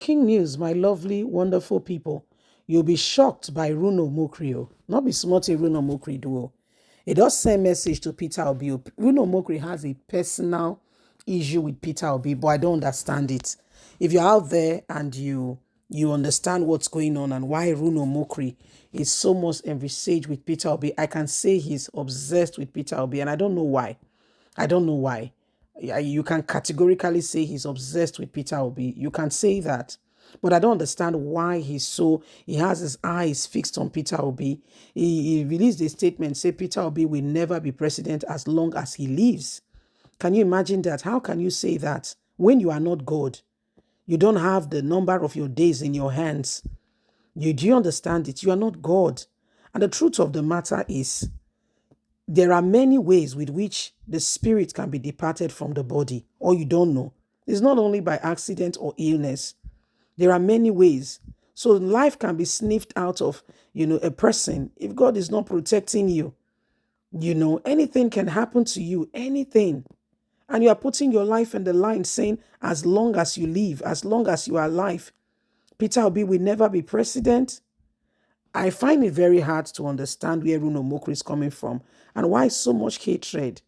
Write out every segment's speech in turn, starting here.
Shocking news, my lovely, wonderful people. You'll be shocked by Reno Omokri. Not be smart Reno Omokri do. It does send message to Peter Obi. Reno Omokri has a personal issue with Peter Obi, but I don't understand it. If you're out there and you understand what's going on and why Reno Omokri is so much envisaged with Peter Obi, I can say he's obsessed with Peter Obi, and I don't know why. I don't know why. You can categorically say he's obsessed with Peter Obi. You can say that. But I don't understand why he has his eyes fixed on Peter Obi. He released a statement, say Peter Obi will never be president as long as he lives. Can you imagine that? How can you say that when you are not God? You don't have the number of your days in your hands. Do you understand it? You are not God. And the truth of the matter is, there are many ways with which the spirit can be departed from the body, or you don't know. It's not only by accident or illness. There are many ways. So life can be sniffed out of, a person if God is not protecting you. Anything can happen to you, anything. And you are putting your life in the line saying, as long as you live, as long as you are alive, Peter Obi will never be president. I find it very hard to understand where Reno Omokri is coming from and why so much hatred,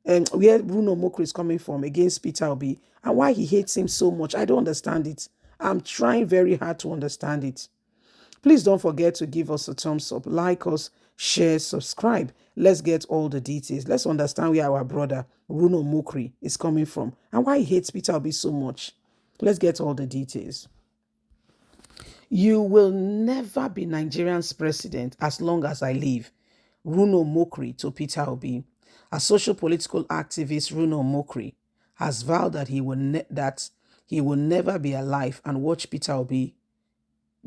and where Reno Omokri is coming from against Peter Obi and why he hates him so much. I don't understand it. I'm trying very hard to understand it. Please don't forget to give us a thumbs up, like us, share, subscribe. Let's get all the details. Let's understand where our brother Reno Omokri is coming from and why he hates Peter Obi so much. Let's get all the details. You will never be Nigerian's president as long as I live. Reno Omokri to Peter Obi. A social political activist, Reno Omokri, has vowed that he will never be alive and watch Peter Obi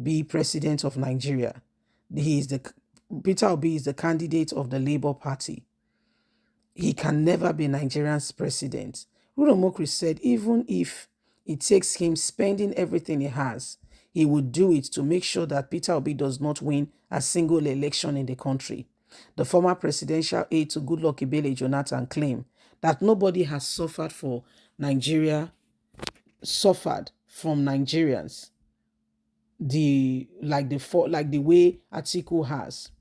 be president of Nigeria. Peter Obi is the candidate of the Labour Party. He can never be Nigerian's president. Reno Omokri said even if it takes him spending everything he has, he would do it to make sure that Peter Obi does not win a single election in the country. The former presidential aide to Goodluck Ebele Jonathan claimed that nobody has suffered from Nigerians like the way Ättacķs has.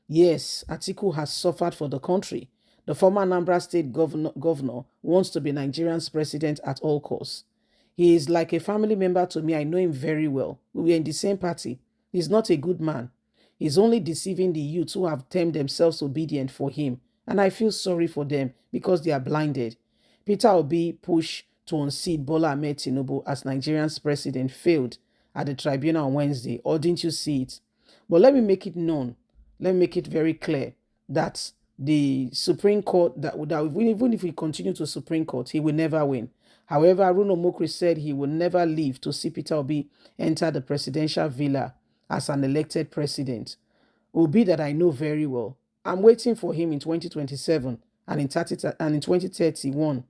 Yes, Ättacķs has suffered for the country. The former Anambra State governor wants to be Nigerian's president at all costs. He is like a family member to me. I know him very well. We were in the same party. He's not a good man. He's only deceiving the youths who have termed themselves obedient for him. And I feel sorry for them because they are blinded. Peter Obi push to unseat Bola Ahmed Tinubu as Nigerian's president failed at the tribunal on Wednesday. Or didn't you see it? But let me make it known. Let me make it very clear that the Supreme Court, that even if we continue to Supreme Court, he will never win. However, Reno Omokri said he will never leave to see Peter Obi enter the presidential villa as an elected president. Obi that I know very well. I'm waiting for him in 2027 and in 2031.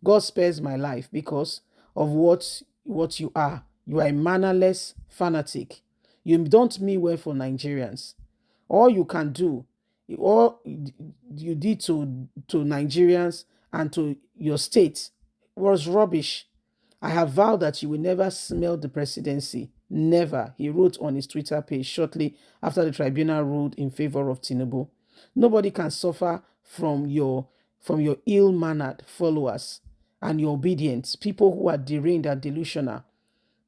God spares my life because of what you are. You are a mannerless fanatic. You don't mean well for Nigerians. All you can do, all you did to Nigerians and to your state was rubbish. I have vowed that you will never smell the presidency. Never, he wrote on his Twitter page shortly after the tribunal ruled in favor of Tinubu. Nobody can suffer from your ill-mannered followers and your obedient people who are deranged and delusional,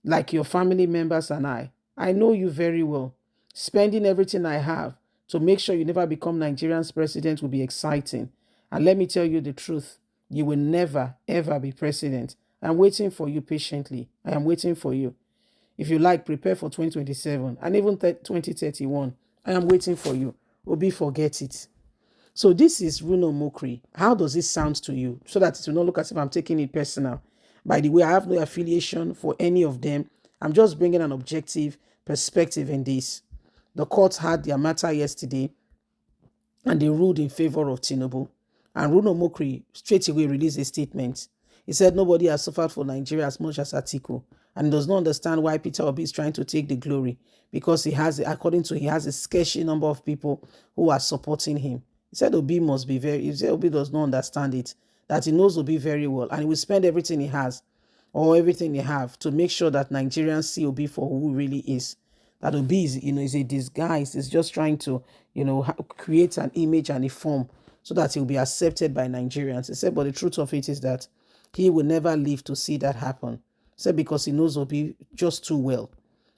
like your family members and I. I know you very well. Spending everything I have to make sure you never become Nigerian's president will be exciting. And let me tell you the truth. You will never, ever be president. I'm waiting for you patiently. I am waiting for you. If you like, prepare for 2027 and even 2031. I am waiting for you. Obi, forget it. So this is Reno Omokri. How does this sound to you? So that it will not look as if I'm taking it personal. By the way, I have no affiliation for any of them. I'm just bringing an objective perspective in this. The courts had their matter yesterday and they ruled in favor of Tinubu. And Reno Omokri straight away released a statement. He said nobody has suffered for Nigeria as much as Ättacķs and does not understand why Peter Obi is trying to take the glory because he has a sketchy number of people who are supporting him. He said Obi does not understand it, that he knows Obi very well and he will spend everything he has or everything they have to make sure that Nigerians see Obi for who he really is. That Obi is, is a disguise. It's just trying to, create an image and a form so that he'll be accepted by Nigerians. He said, but the truth of it is that he will never live to see that happen. He said, because he knows Obi just too well.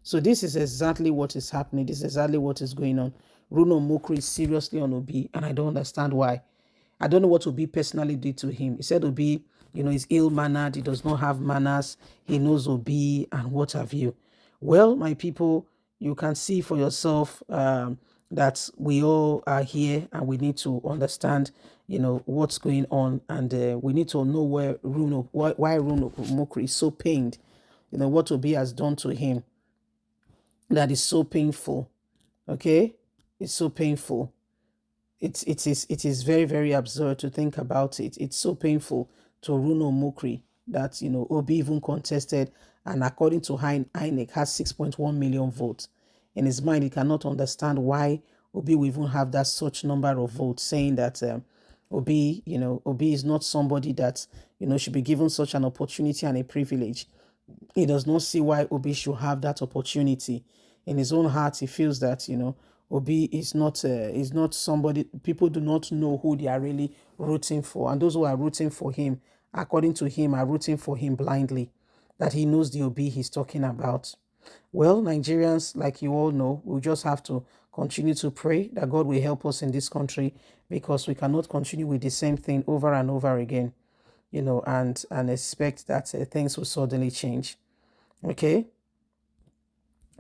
So this is exactly what is happening. This is exactly what is going on. Reno Omokri is seriously on Obi, and I don't understand why. I don't know what Obi personally did to him. He said Obi, is ill-mannered. He does not have manners. He knows Obi and what have you. Well, my people, you can see for yourself that we all are here and we need to understand, what's going on. And we need to know why Reno Omokri is so pained, what Obi has done to him. That is so painful. Okay? It's so painful. It is very, very absurd to think about it. It's so painful to Reno Omokri that, Obi even contested, and according to INEC, has 6.1 million votes. In his mind, he cannot understand why Obi will even have that such number of votes, saying that Obi is not somebody that, should be given such an opportunity and a privilege. He does not see why Obi should have that opportunity. In his own heart, he feels that, Obi is not somebody, people do not know who they are really rooting for. And those who are rooting for him, according to him, are rooting for him blindly, that he knows the Obi he's talking about. Well, Nigerians, like you all know, we just have to continue to pray that God will help us in this country, because we cannot continue with the same thing over and over again, and expect that things will suddenly change. Okay?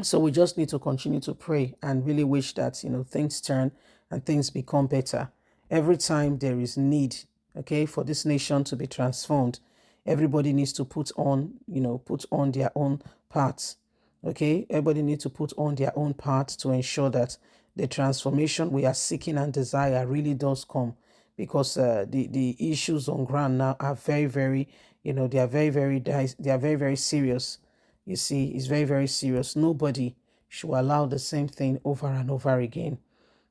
So we just need to continue to pray and really wish that, things turn and things become better. Every time there is need, okay, for this nation to be transformed, everybody needs to put on their own parts. Okay, everybody needs to put on their own part to ensure that the transformation we are seeking and desire really does come, because the issues on ground now are very, very, they are very, very serious. You see, it's very, very serious. Nobody should allow the same thing over and over again.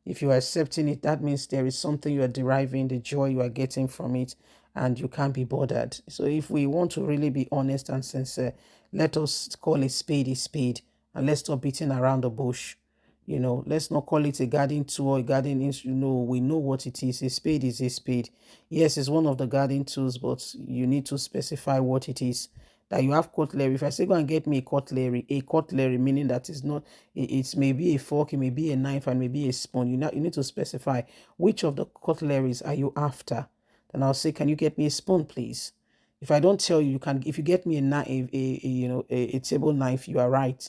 If you are accepting it, that means there is something you are deriving, the joy you are getting from it, and you can't be bothered. So if we want to really be honest and sincere, let us call a spade, and let's stop beating around the bush. Let's not call it a garden tool or a garden instrument. We know what it is. A spade is a spade. Yes, it's one of the garden tools, but you need to specify what it is. That you have cutlery. If I say go and get me a cutlery meaning that it's not, it's maybe a fork, it may be a knife, and maybe a spoon. You need to specify which of the cutleries are you after. Then I'll say, can you get me a spoon, please? If I don't tell you, you can. If you get me a table knife, you are right.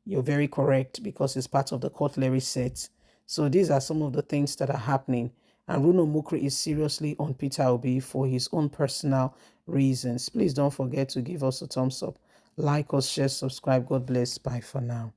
You're very correct, because it's part of the cutlery set. So these are some of the things that are happening. And Reno Omokri is seriously on Peter Obi for his own personal reasons. Please don't forget to give us a thumbs up, like us, share, subscribe. God bless. Bye for now.